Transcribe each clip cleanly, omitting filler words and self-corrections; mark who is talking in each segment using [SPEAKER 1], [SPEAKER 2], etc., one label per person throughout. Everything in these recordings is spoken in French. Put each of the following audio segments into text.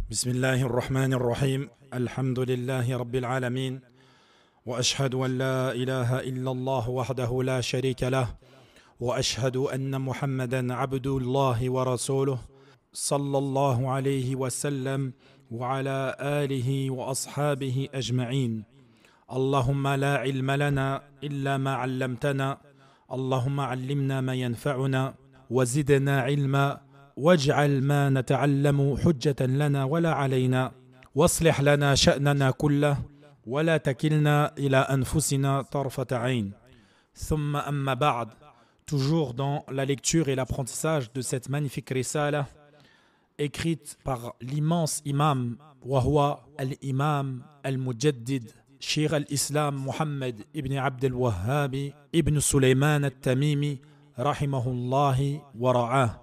[SPEAKER 1] بسم الله الرحمن الرحيم الحمد لله رب العالمين وأشهد أن لا إله إلا الله وحده لا شريك له وأشهد أن محمدا عبد الله ورسوله صلى الله عليه وسلم وعلى آله وأصحابه أجمعين. اللهم لا علم لنا إلا ما علمتنا، اللهم علمنا ما ينفعنا وزدنا علما واجعل ما نتعلم حجة لنا ولا علينا، واصلح لنا شأننا كله ولا تكلنا إلى أنفسنا طرفة عين. ثم أما بعد. Toujours dans la lecture et l'apprentissage de cette magnifique risala écrite par l'immense imam وهو الإمام المجدد شيخ الإسلام محمد ابن عبد الوهاب ابن سليمان التميمي رحمه الله ورعاه.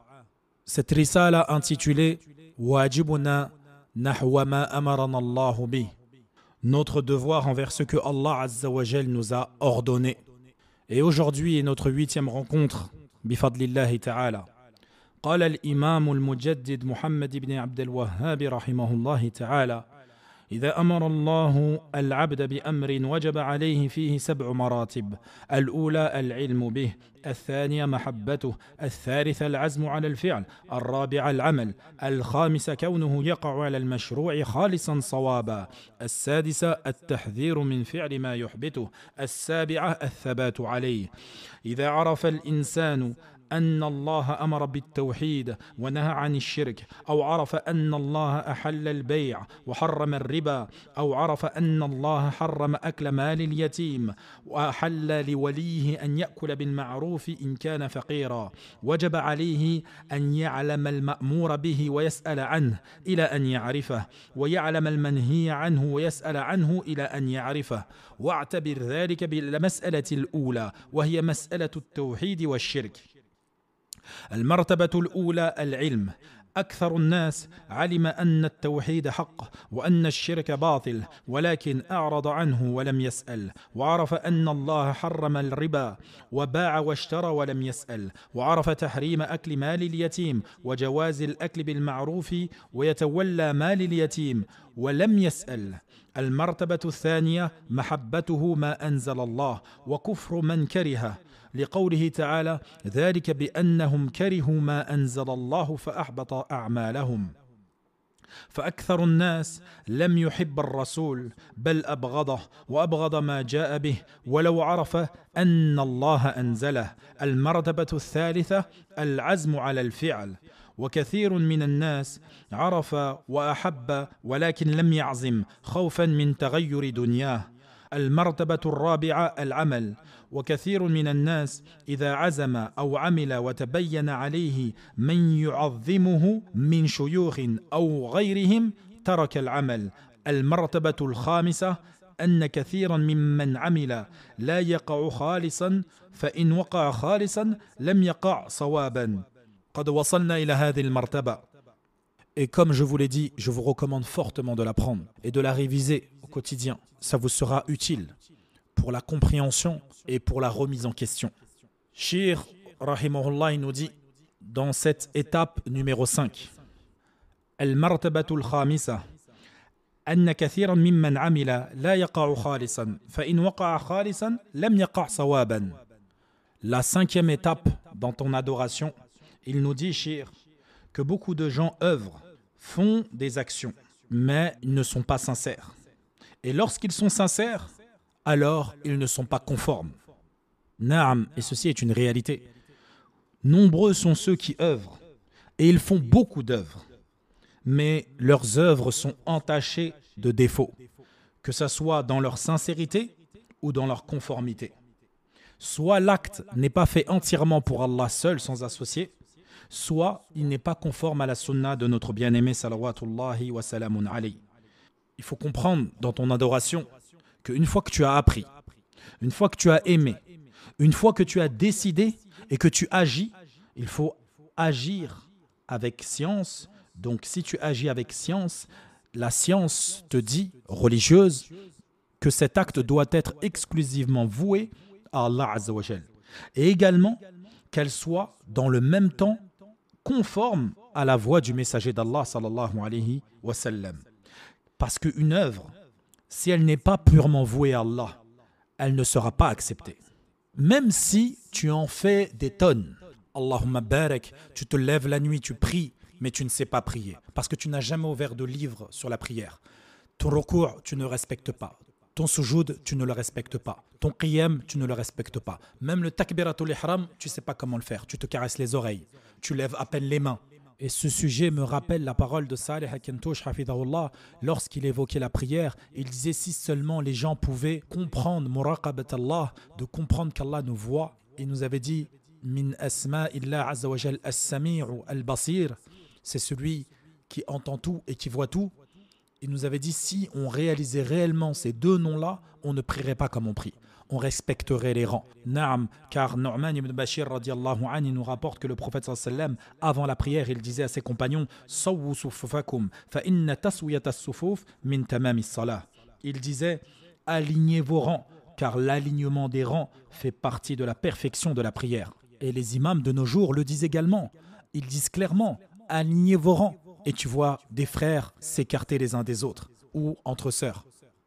[SPEAKER 1] Cette risala intitulée Wajibuna nahwa ma amarana Allahu bi, notre devoir envers ce que Allah Azza wa Jal nous a ordonné. Et aujourd'hui est notre 8e rencontre bifadlillahi ta'ala. قال الإمام المجدد محمد بن عبد الوهاب رحمه الله تعالى: إذا أمر الله العبد بأمر وجب عليه فيه 7 مراتب. الأولى العلم به، الثانية محبته، الثالثة العزم على الفعل، الرابعة العمل، الخامسة كونه يقع على المشروع خالصا صوابا، السادسة التحذير من فعل ما يحبطه، السابعة الثبات عليه. إذا عرف الإنسان أن الله أمر بالتوحيد ونهى عن الشرك، أو عرف أن الله أحل البيع وحرم الربا، أو عرف أن الله حرم أكل مال اليتيم وأحل لوليه أن يأكل بالمعروف إن كان فقيرا، وجب عليه أن يعلم المأمور به ويسأل عنه إلى أن يعرفه، ويعلم المنهي عنه ويسأل عنه إلى أن يعرفه. واعتبر ذلك بالمسألة الأولى وهي مسألة التوحيد والشرك. المرتبة الأولى العلم. أكثر الناس علم أن التوحيد حق وأن الشرك باطل، ولكن أعرض عنه ولم يسأل، وعرف أن الله حرم الربا وباع واشترى ولم يسأل، وعرف تحريم أكل مال اليتيم وجواز الأكل بالمعروف ويتولى مال اليتيم ولم يسأل. المرتبة الثانية محبته ما أنزل الله وكفر من كرهه، لقوله تعالى: ذلك بأنهم كرهوا ما أنزل الله فأحبط أعمالهم. فأكثر الناس لم يحب الرسول بل أبغضه وأبغض ما جاء به ولو عرف أن الله أنزله. المرتبة الثالثة العزم على الفعل. وكثير من الناس عرف وأحب ولكن لم يعزم خوفا من تغير دنياه. المرتبة الرابعة العمل. وكثير من الناس إذا عزم أو عمل وتبين عليه من يعظمه من شيوخ أو غيرهم ترك العمل. المرتبة الخامسة أن كثيرا ممن عمل لا يقع خالصا، فإن وقع خالصا لم يقع صوابا. قد وصلنا إلى هذه المرتبة. Et comme je vous l'ai dit, je vous recommande fortement de l'apprendre et de la réviser au quotidien. Ça vous sera utile pour la compréhension et pour la remise en question. Cheikh rahimahullah, il nous dit dans cette étape numéro 5: المرتبة الخامسة أن كثيرا ممن عمل لا يقع خالصا فإن وقع خالصا لم يقع صوابا. La 5e étape dans ton adoration, il nous dit, Cheikh, que beaucoup de gens œuvrent, font des actions, mais ils ne sont pas sincères. Et lorsqu'ils sont sincères, alors ils ne sont pas conformes. Naam, et ceci est une réalité. Nombreux sont ceux qui œuvrent, et ils font beaucoup d'œuvres, mais leurs œuvres sont entachées de défauts, que ce soit dans leur sincérité ou dans leur conformité. Soit l'acte n'est pas fait entièrement pour Allah seul, sans associé, soit il n'est pas conforme à la sunna de notre bien-aimé salawatullahi wa salamun alayhi. Il faut comprendre dans ton adoration qu'une fois que tu as appris, une fois que tu as aimé, une fois que tu as décidé et que tu agis, il faut agir avec science. Donc si tu agis avec science, la science te dit, religieuse, que cet acte doit être exclusivement voué à Allah Azza wa Jal. Et également qu'elle soit dans le même temps conforme à la voix du messager d'Allah sallallahu alayhi wa sallam. Parce qu'une œuvre, si elle n'est pas purement vouée à Allah, elle ne sera pas acceptée. Même si tu en fais des tonnes, Allahumma barak, tu te lèves la nuit, tu pries, mais tu ne sais pas prier, parce que tu n'as jamais ouvert de livre sur la prière. Ton ruku', tu ne respectes pas. Ton sujoud, tu ne le respectes pas. Ton qiyam, tu ne le respectes pas. Même le takbiratul ihram, tu ne sais pas comment le faire. Tu te caresses les oreilles. Tu lèves à peine les mains. Et ce sujet me rappelle la parole de Salih Akentouch, hafidahullah, lorsqu'il évoquait la prière. Il disait si seulement les gens pouvaient comprendre muraqabat Allah, de comprendre qu'Allah nous voit. Il nous avait dit min asma illa azza wa jal as-sami'u al-basir. C'est celui qui entend tout et qui voit tout. Il nous avait dit si on réalisait réellement ces deux noms-là, on ne prierait pas comme on prie. On respecterait les rangs. Naam, car Nu'man ibn Bashir radiallahu anhu nous rapporte que le prophète sallam, avant la prière, il disait à ses compagnons Sawwu sufufakum fa inna taswiyata as-sufuf min tamami as-salah. Il disait alignez vos rangs, car l'alignement des rangs fait partie de la perfection de la prière. Et les imams de nos jours le disent également. Ils disent clairement alignez vos rangs. Et tu vois des frères s'écarter les uns des autres, ou entre sœurs.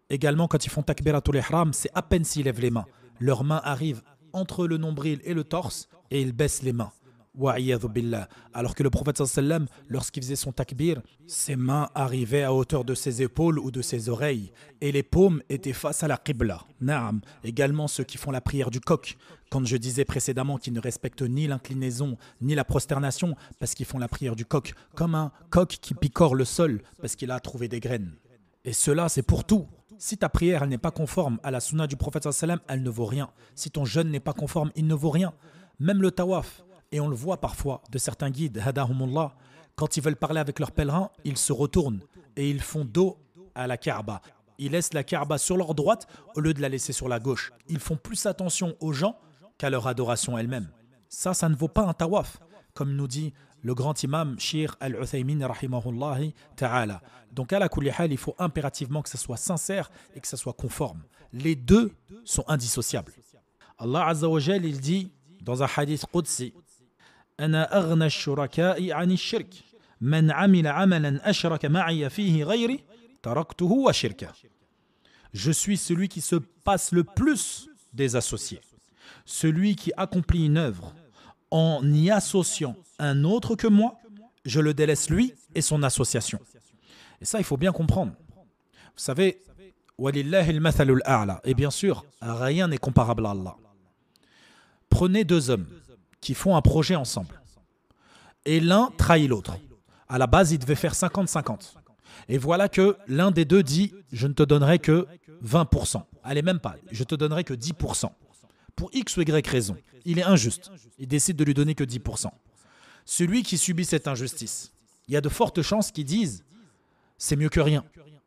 [SPEAKER 1] Également, quand ils font takbiratul ihram, c'est à peine s'ils lèvent les mains. Leurs mains arrivent entre le nombril et le torse, et ils baissent les mains. Wa'iyadhu billah. Alors que le prophète sallam, lorsqu'il faisait son takbir, ses mains arrivaient à hauteur de ses épaules ou de ses oreilles, et les paumes étaient face à la qibla. Naam. Également ceux qui font la prière du coq. Quand je disais précédemment qu'ils ne respectent ni l'inclinaison ni la prosternation, parce qu'ils font la prière du coq, comme un coq qui picore le sol parce qu'il a trouvé des graines. Et cela, c'est pour tout. Si ta prière elle n'est pas conforme à la sunna du prophète sallam, elle ne vaut rien. Si ton jeûne n'est pas conforme, il ne vaut rien. Même le tawaf, et on le voit parfois de certains guides, hadahumullah, quand ils veulent parler avec leurs pèlerins, ils se retournent et ils font dos à la Kaaba. Ils laissent la Kaaba sur leur droite au lieu de la laisser sur la gauche. Ils font plus attention aux gens qu'à leur adoration elle-même. Ça ne vaut pas un tawaf, comme nous dit le grand imam Shir al-Uthaymin rahimahullahi ta'ala. Donc à la kulli hal, il faut impérativement que ça soit sincère et que ça soit conforme. Les deux sont indissociables. Allah Azza wa Jal, il dit dans un hadith qudsi Ana aghna ash-shuraka'i 'ani ash-shirk man 'amila 'amalan ashraka ma'iya fihi ghayri taraktuhu wa shirka. Je suis celui qui se passe le plus des associés. Celui qui accomplit une œuvre en y associant un autre que moi, je le délaisse lui et son association. Et ça, il faut bien comprendre. Vous savez, walillahi al-mathalul a'la. Et bien sûr, rien n'est comparable à Allah. Prenez deux hommes qui font un projet ensemble. Et l'un trahit l'autre. À la base, ils devaient faire 50-50. Et voilà que l'un des deux dit « Je ne te donnerai que 20%. » Allez, même pas. « Je te donnerai que 10%. » Pour X ou Y raison. Il est injuste. Il décide de lui donner que 10%. Celui qui subit cette injustice, il y a de fortes chances qu'ils disent « C'est mieux que rien. »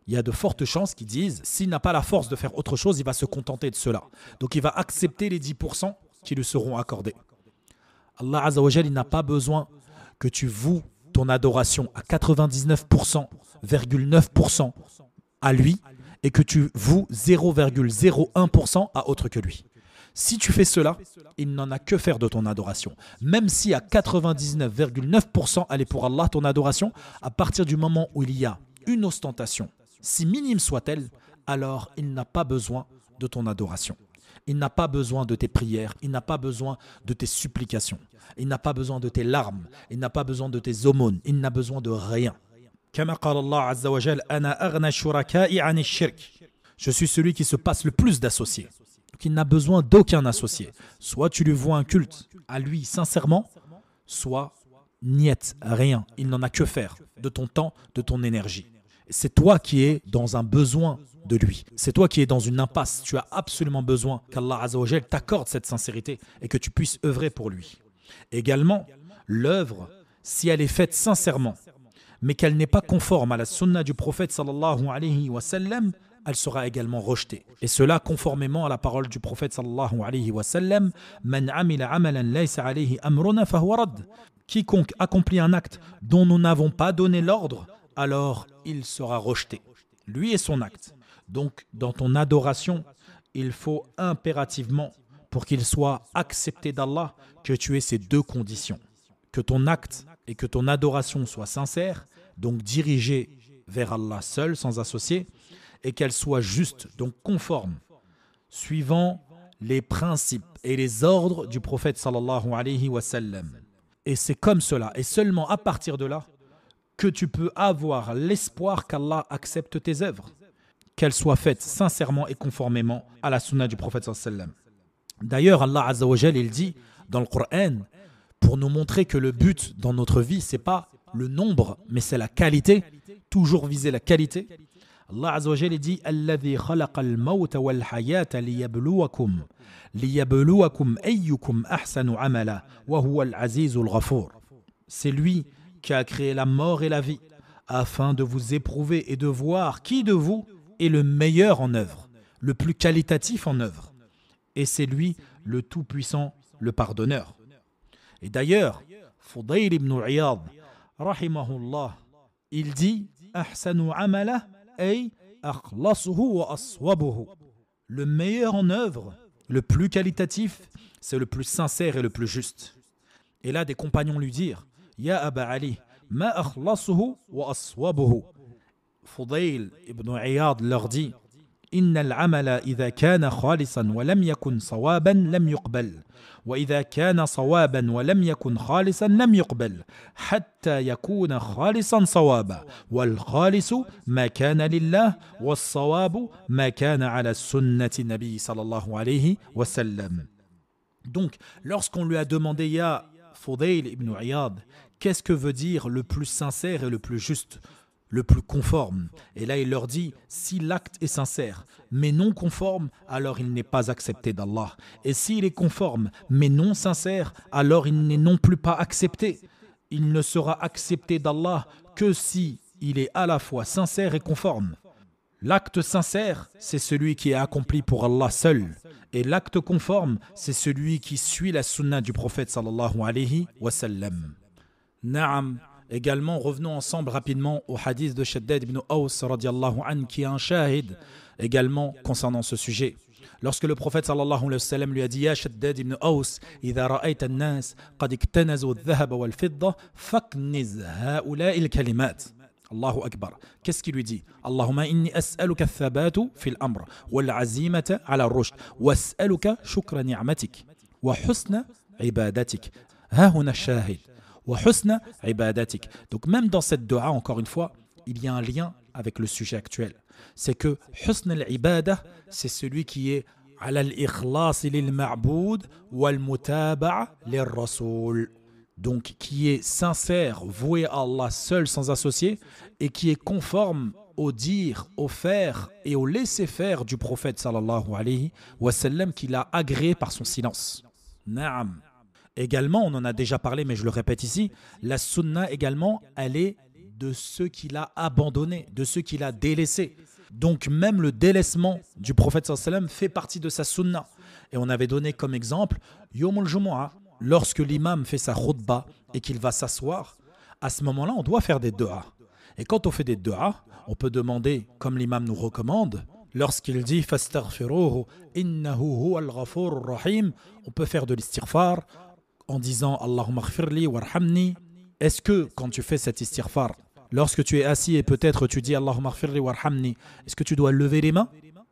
[SPEAKER 1] Il y a de fortes chances qu'ils disent « S'il n'a pas la force de faire autre chose, il va se contenter de cela. » Donc il va accepter les 10% qui lui seront accordés. Allah Azza wa Jal, il n'a pas besoin que tu voues ton adoration à 99,9% à lui et que tu voues 0,01% à autre que lui. Si tu fais cela, il n'en a que faire de ton adoration. Même si à 99,9% elle est pour Allah, ton adoration, à partir du moment où il y a une ostentation, si minime soit-elle, alors il n'a pas besoin de ton adoration. Il n'a pas besoin de tes prières, il n'a pas besoin de tes supplications, il n'a pas besoin de tes larmes, il n'a pas besoin de tes aumônes, il n'a besoin de rien. Kama qala Allah Azza wa Jal, ana aghna shuraka'i 'ani ash-shirk. Je suis celui qui se passe le plus d'associés. Donc il n'a besoin d'aucun associé. Soit tu lui voues un culte à lui sincèrement, soit niet, rien. Il n'en a que faire de ton temps, de ton énergie. C'est toi qui es dans un besoin de lui. C'est toi qui es dans une impasse. Tu as absolument besoin qu'Allah Azza wa Jal t'accorde cette sincérité et que tu puisses œuvrer pour lui. Également, l'œuvre, si elle est faite sincèrement, mais qu'elle n'est pas conforme à la sunna du prophète sallallahu alayhi wa sallam, elle sera également rejetée. Et cela conformément à la parole du prophète sallallahu alayhi wa sallam, Man amila amalan laysa alayhi amruna fahuwa radd. Quiconque accomplit un acte dont nous n'avons pas donné l'ordre, alors il sera rejeté. Lui et son acte. Donc, dans ton adoration, il faut impérativement, pour qu'il soit accepté d'Allah, que tu aies ces deux conditions. Que ton acte
[SPEAKER 2] et que ton adoration soit sincère, donc dirigée vers Allah seul, sans associé, et qu'elle soit juste, donc conforme, suivant les principes et les ordres du prophète sallallahu alayhi wa sallam. Et c'est comme cela, et seulement à partir de là, que tu peux avoir l'espoir qu'Allah accepte tes œuvres, qu'elles soient faites sincèrement et conformément à la sunna du prophète sallallahu alayhi wa sallam. D'ailleurs, Allah Azza wa Jal, il dit dans le Coran, pour nous montrer que le but dans notre vie, c'est pas le nombre, mais c'est la qualité, toujours viser la qualité. Allah Azza wa Jal dit Alladhi khalaqa al-mawta wal hayata liyabluwakum ayyukum ahsanu amala wa huwa al-azizul ghafur. C'est lui qui a créé la mort et la vie afin de vous éprouver et de voir qui de vous est le meilleur en œuvre, le plus qualitatif en œuvre. Et c'est lui le tout-puissant, le pardonneur. Et d'ailleurs, Fudayl ibn Iyad, rahimahullah, il dit Ahsanu amala ay akhlasuhu wa aswabuhu. Le meilleur en œuvre, le plus qualitatif, c'est le plus sincère et le plus juste. Et là, des compagnons lui dirent Ya Aba Ali, ma akhlasuhu wa aswabuhu. Fudayl ibn Iyad leur dit إن العمل إذا كان خالصا ولم يكن صوابا لم يقبل وإذا كان صوابا ولم يكن خالصا لم يقبل حتى يكون خالصا صوابا والخالص ما كان لله والصواب ما كان على سنة النبي صلى الله عليه وسلم. Donc, lorsqu'on lui a demandé Ya Fudayl ibn Iyad, qu'est-ce que veut dire le plus sincère et le plus juste, le plus conforme? Et là, il leur dit, si l'acte est sincère, mais non conforme, alors il n'est pas accepté d'Allah. Et s'il est conforme, mais non sincère, alors il n'est non plus pas accepté. Il ne sera accepté d'Allah que si il est à la fois sincère et conforme. L'acte sincère, c'est celui qui est accompli pour Allah seul. Et l'acte conforme, c'est celui qui suit la sunna du prophète sallallahu alayhi wa sallam. Na'am. Également, revenons ensemble rapidement au hadith de Shaddad ibn Aws radiallahu anhu, qui est un shahid également concernant ce sujet. Lorsque le prophète sallallahu alayhi wa sallam lui a dit Ya Shaddad ibn Aws, idha ra'ayta an-nas qad iktanazu al-dhahaba wal-fidda fakniz ha'ula'i al-kalimat. Allahu Akbar. Qu'est-ce qu'il lui dit? Allahumma inni as'aluka al-thabatu fil amr wal-azimata ala al-rushd was'aluka shukra ni'matik wa husna ibadatik. Ha huna shahid. Donc même dans cette dua, encore une fois, il y a un lien avec le sujet actuel. C'est que husn al-ibadah, c'est celui qui est ala al-ikhlas lil ma'boud wal mutaba'a lir rasoul. Donc qui est sincère, voué à Allah seul sans associé, et qui est conforme au dire, au faire et au laisser-faire du prophète sallallahu alayhi wa sallam, qu'il a agréé par son silence. Naam. Également, on en a déjà parlé, mais je le répète ici, la sunna également, elle est de ceux qu'il a abandonnés, de ceux qu'il a délaissés. Donc même le délaissement du prophète sallallahu alayhi wa sallam fait partie de sa sunna. Et on avait donné comme exemple, Yawm al-Jumu'ah, lorsque l'imam fait sa khutbah et qu'il va s'asseoir, à ce moment-là, on doit faire des du'as. Et quand on fait des du'as, on peut demander, comme l'imam nous recommande, lorsqu'il dit fastaghfiruhu innahu huwal ghafurur rahim, on peut faire de l'istighfar en disant Allahumma ighfirli warhamni. Est-ce que quand tu fais cet istighfar, lorsque tu es assis et peut-être tu dis Allahumma ighfirli warhamni, est-ce que tu dois lever les mains?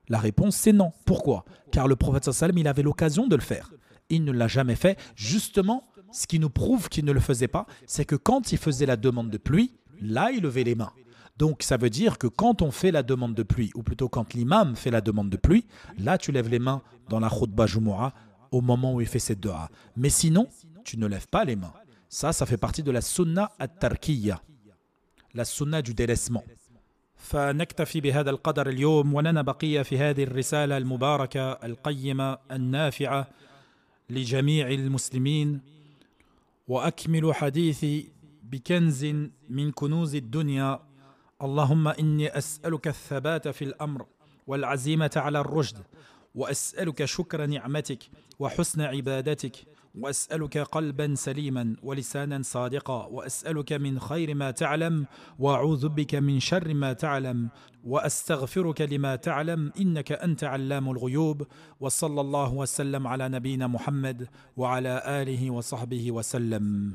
[SPEAKER 2] La réponse c'est non. Pourquoi? Car le prophète sallallahu alayhi wa sallam, il avait l'occasion de le faire. Il ne l'a jamais fait. Justement, ce qui nous prouve qu'il ne le faisait pas, c'est que quand il faisait la demande de pluie, là il levait les mains. Donc ça veut dire que quand on fait la demande de pluie, ou plutôt quand l'imam fait la demande de pluie, là tu lèves les mains dans la khutbah Jumu'ah au moment où il fait cette dua. Mais sinon, tu ne lèves pas les mains. Ça fait partie de la sunna at-tarkiyya, la sunna du délaissement. فنكتفي بهذا القدر اليوم ولنا بقية في هذه الرسالة المباركة القيمة النافعة لجميع المسلمين. وأكمل حديثي بكنز من كنوز الدنيا. اللهم إني أسألك الثبات في الأمر والعزيمة على الرشد وأسألك شكر نعمتك وحسن عبادتك وأسألك قلبا سليما ولسانا صادقا وأسألك من خير ما تعلم وأعوذ بك من شر ما تعلم وأستغفرك لما تعلم إنك أنت علام الغيوب. وصلى الله وسلم على نبينا محمد وعلى آله وصحبه وسلم.